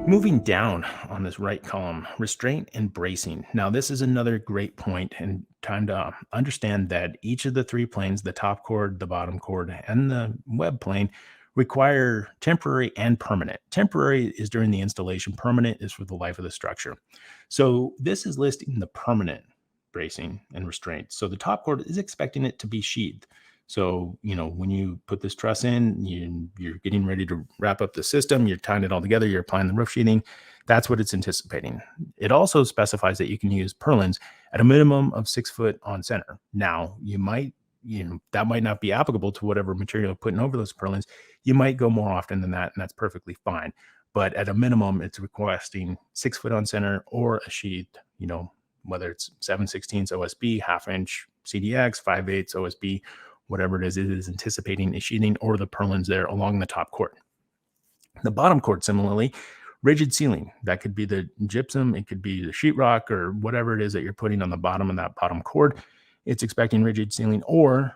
Moving down on this right column, restraint and bracing. Now, this is another great point and time to understand that each of the three planes, the top chord, the bottom chord, and the web plane, require temporary and permanent. Temporary is during the installation, permanent is for the life of the structure. So, this is listing the permanent bracing and restraint. So, the top chord is expecting it to be sheathed. So, when you put this truss in, you're getting ready to wrap up the system, you're tying it all together, you're applying the roof sheathing. That's what it's anticipating. It also specifies that you can use purlins at a minimum of 6 foot on center. Now, that might not be applicable to whatever material you're putting over those purlins. You might go more often than that, and that's perfectly fine. But at a minimum, it's requesting 6 foot on center or a sheath, whether it's 7/16 OSB, half inch CDX, 5/8 OSB, whatever it is anticipating a sheathing or the purlins there along the top chord. The bottom chord, similarly, rigid ceiling. That could be the gypsum, it could be the sheetrock, or whatever it is that you're putting on the bottom of that bottom chord. It's expecting rigid ceiling or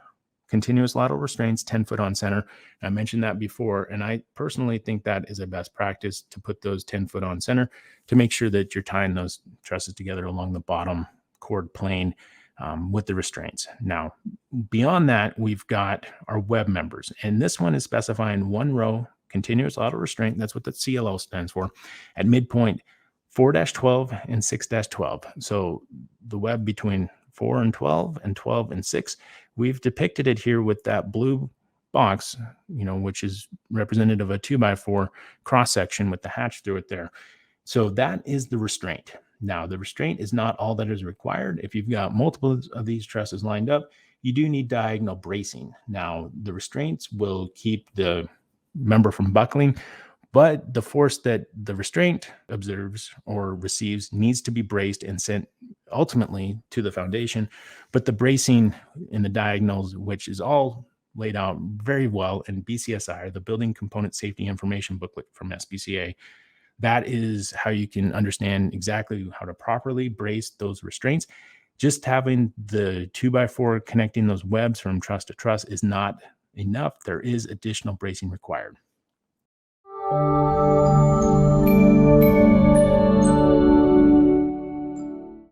continuous lateral restraints 10 foot on center. I mentioned that before, and I personally think that is a best practice to put those 10 foot on center to make sure that you're tying those trusses together along the bottom chord plane with the restraints. Now, beyond that, we've got our web members, and this one is specifying one row continuous lateral restraint. That's what the CLL stands for, at midpoint 4-12 and 6-12. So the web between 4 and 12 and 12 and 6. We've depicted it here with that blue box, which is representative of a 2x4 cross section with the hatch through it there. So that is the restraint. Now, the restraint is not all that is required. If you've got multiple of these trusses lined up, you do need diagonal bracing. Now, the restraints will keep the member from buckling, but the force that the restraint observes or receives needs to be braced and sent ultimately to the foundation. But the bracing in the diagonals, which is all laid out very well in BCSI, the Building Component Safety Information Booklet from SBCA, that is how you can understand exactly how to properly brace those restraints. Just having the 2x4 connecting those webs from truss to truss is not enough. There is additional bracing required.